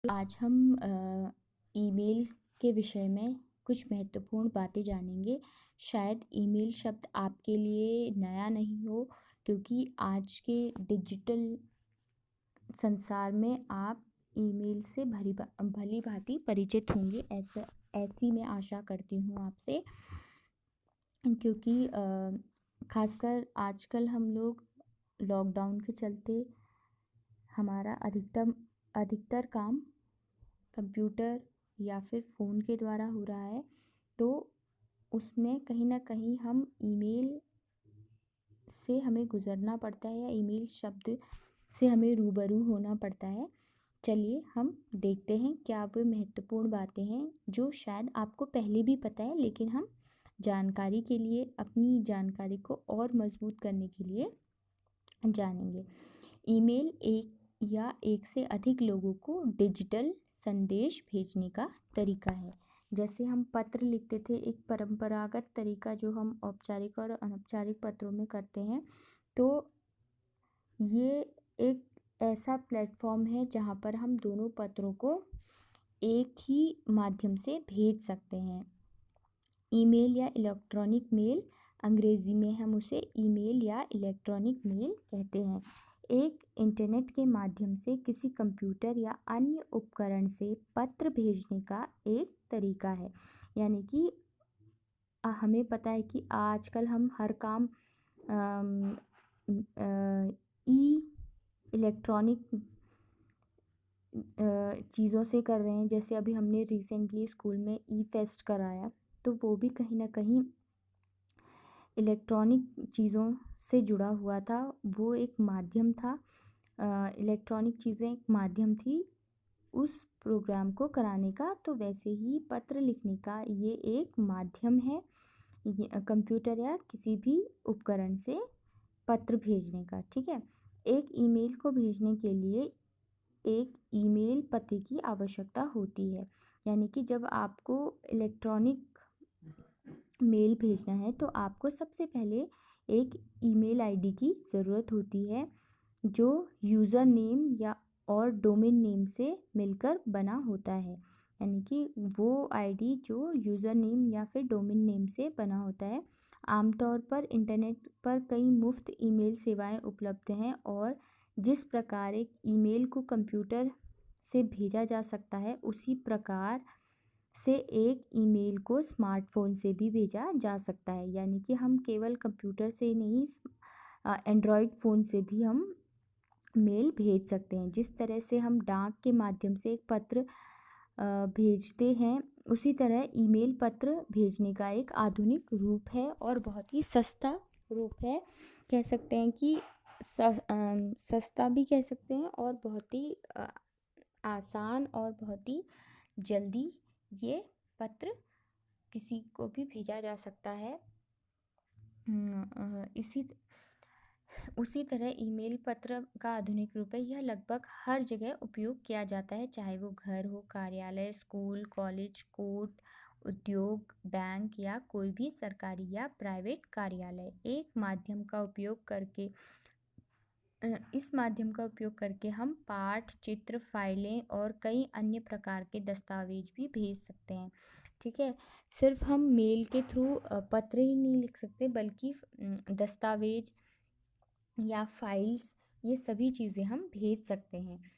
आज हम ईमेल के विषय में कुछ महत्वपूर्ण बातें जानेंगे। शायद ईमेल शब्द आपके लिए नया नहीं हो, क्योंकि आज के डिजिटल संसार में आप ईमेल से भली भांति परिचित होंगे, ऐसी मैं आशा करती हूँ आपसे। क्योंकि खासकर आजकल हम लोग लॉकडाउन के चलते हमारा अधिकतर काम कंप्यूटर या फिर फ़ोन के द्वारा हो रहा है, तो उसमें कहीं ना कहीं हम ईमेल से हमें गुज़रना पड़ता है या ईमेल शब्द से हमें रूबरू होना पड़ता है। चलिए हम देखते हैं क्या वो महत्वपूर्ण बातें हैं जो शायद आपको पहले भी पता है, लेकिन हम जानकारी के लिए, अपनी जानकारी को और मजबूत करने के लिए जानेंगे। ईमेल एक या एक से अधिक लोगों को डिजिटल संदेश भेजने का तरीका है। जैसे हम पत्र लिखते थे, एक परंपरागत तरीका जो हम औपचारिक और अनौपचारिक पत्रों में करते हैं, तो ये एक ऐसा प्लेटफॉर्म है जहाँ पर हम दोनों पत्रों को एक ही माध्यम से भेज सकते हैं। ईमेल या इलेक्ट्रॉनिक मेल, अंग्रेज़ी में हम उसे ईमेल या इलेक्ट्रॉनिक मेल कहते हैं, एक इंटरनेट के माध्यम से किसी कंप्यूटर या अन्य उपकरण से पत्र भेजने का एक तरीका है। यानी कि हमें पता है कि आजकल हम हर काम ई इलेक्ट्रॉनिक चीज़ों से कर रहे हैं। जैसे अभी हमने रिसेंटली स्कूल में ई फेस्ट कराया, तो वो भी कहीं ना कहीं इलेक्ट्रॉनिक चीज़ों से जुड़ा हुआ था। वो एक माध्यम था, इलेक्ट्रॉनिक चीज़ें एक माध्यम थी उस प्रोग्राम को कराने का। तो वैसे ही पत्र लिखने का ये एक माध्यम है, ये कंप्यूटर या किसी भी उपकरण से पत्र भेजने का। ठीक है, एक ईमेल को भेजने के लिए एक ईमेल पते की आवश्यकता होती है। यानी कि जब आपको इलेक्ट्रॉनिक मेल भेजना है तो आपको सबसे पहले एक ईमेल आईडी की ज़रूरत होती है, जो यूज़र नेम या और डोमेन नेम से मिलकर बना होता है। यानी कि वो आईडी जो यूज़र नेम या फिर डोमेन नेम से बना होता है। आमतौर पर इंटरनेट पर कई मुफ्त ईमेल सेवाएं उपलब्ध हैं, और जिस प्रकार एक ईमेल को कंप्यूटर से भेजा जा सकता है, उसी प्रकार से एक ईमेल को स्मार्टफ़ोन से भी भेजा जा सकता है। यानी कि हम केवल कंप्यूटर से नहीं, एंड्रॉयड फ़ोन से भी हम मेल भेज सकते हैं। जिस तरह से हम डाक के माध्यम से एक पत्र भेजते हैं, उसी तरह ईमेल पत्र भेजने का एक आधुनिक रूप है और बहुत ही सस्ता रूप है। कह सकते हैं कि सस्ता भी कह सकते हैं, और बहुत ही आसान और बहुत ही जल्दी ये पत्र किसी को भी भेजा जा सकता है। उसी तरह ईमेल पत्र का आधुनिक रूप है। यह लगभग हर जगह उपयोग किया जाता है, चाहे वो घर हो, कार्यालय, स्कूल, कॉलेज, कोर्ट, उद्योग, बैंक या कोई भी सरकारी या प्राइवेट कार्यालय। इस माध्यम का उपयोग करके हम पाठ, चित्र, फाइलें और कई अन्य प्रकार के दस्तावेज भी भेज सकते हैं। ठीक है, सिर्फ हम मेल के थ्रू पत्र ही नहीं लिख सकते, बल्कि दस्तावेज या फाइल्स, ये सभी चीज़ें हम भेज सकते हैं।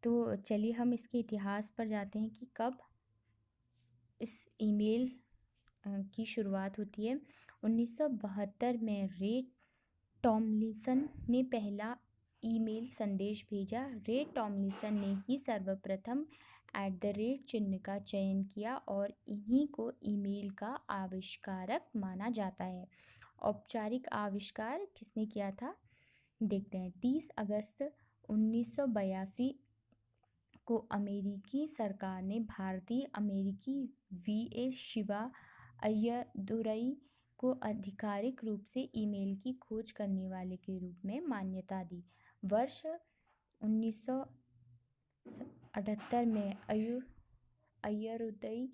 तो चलिए हम इसके इतिहास पर जाते हैं कि कब इस ईमेल की शुरुआत होती है। 1972 में रे टॉमलिंसन ने पहला ईमेल संदेश भेजा। रे टॉमलिंसन ने ही सर्वप्रथम चिन्ह का चयन किया और इन्हीं को ईमेल का आविष्कारक माना जाता है। औपचारिक आविष्कार किसने किया था, देखते हैं। 30 अगस्त 1982 को अमेरिकी सरकार ने भारतीय अमेरिकी वी.एस. शिवा अय्यदुरई को आधिकारिक रूप से ईमेल की खोज करने वाले के रूप में मान्यता दी। वर्ष 1978 में अय्यदुरई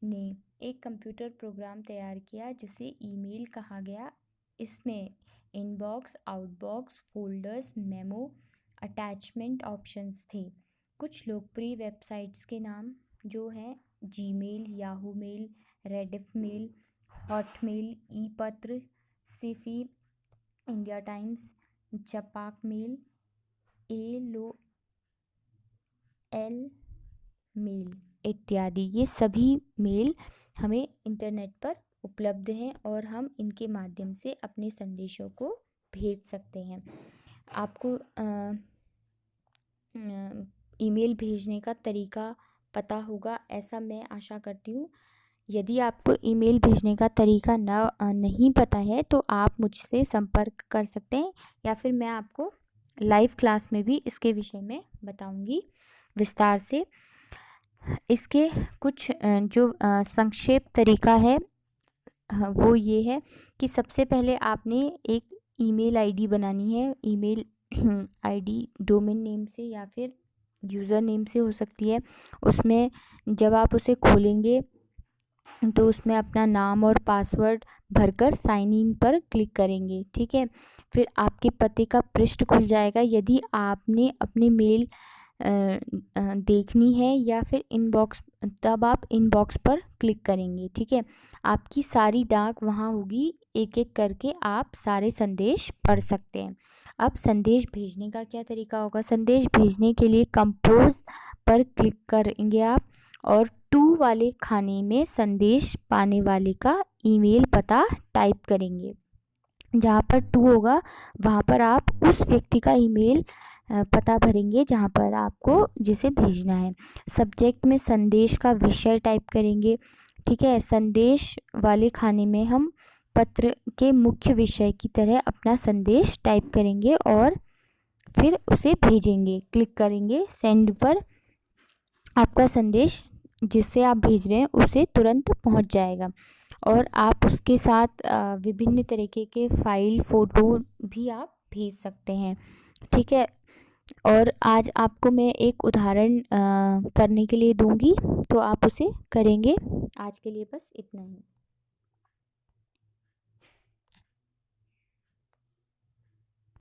ने एक कंप्यूटर प्रोग्राम तैयार किया जिसे ईमेल कहा गया। इसमें inbox, outbox, folders, memo, attachment options थे। कुछ लोकप्रिय वेबसाइट्स के नाम जो हैं Gmail, Yahoo mail, Rediff mail, Hotmail, e Patra, Sify, India Times, Zapak mail, L mail इत्यादि। ये सभी मेल हमें इंटरनेट पर उपलब्ध हैं और हम इनके माध्यम से अपने संदेशों को भेज सकते हैं। आपको ईमेल भेजने का तरीका पता होगा, ऐसा मैं आशा करती हूँ। यदि आपको ईमेल भेजने का तरीका नहीं पता है तो आप मुझसे संपर्क कर सकते हैं, या फिर मैं आपको लाइव क्लास में भी इसके विषय में बताऊंगी विस्तार से। इसके कुछ जो संक्षेप तरीका है वो ये है कि सबसे पहले आपने एक ईमेल आईडी बनानी है। ईमेल आईडी डोमेन नेम से या फिर यूज़र नेम से हो सकती है। उसमें जब आप उसे खोलेंगे तो उसमें अपना नाम और पासवर्ड भरकर साइन इन पर क्लिक करेंगे, ठीक है। फिर आपके पते का पृष्ठ खुल जाएगा। यदि आपने अपने मेल देखनी है या फिर इनबॉक्स, तब आप इनबॉक्स पर क्लिक करेंगे, ठीक है। आपकी सारी डाक वहाँ होगी, एक एक करके आप सारे संदेश पढ़ सकते हैं। अब संदेश भेजने का क्या तरीका होगा। संदेश भेजने के लिए कंपोज पर क्लिक करेंगे आप और टू वाले खाने में संदेश पाने वाले का ईमेल पता टाइप करेंगे। जहाँ पर टू होगा वहाँ पर आप उस व्यक्ति का ईमेल पता भरेंगे जहाँ पर आपको जिसे भेजना है। सब्जेक्ट में संदेश का विषय टाइप करेंगे, ठीक है। संदेश वाले खाने में हम पत्र के मुख्य विषय की तरह अपना संदेश टाइप करेंगे और फिर उसे भेजेंगे। क्लिक करेंगे सेंड पर। आपका संदेश जिससे आप भेज रहे हैं उसे तुरंत पहुंच जाएगा और आप उसके साथ विभिन्न तरीके के फाइल, फ़ोटो भी आप भेज सकते हैं, ठीक है। और आज आपको मैं एक उदाहरण करने के लिए दूंगी, तो आप उसे करेंगे। आज के लिए बस इतना ही।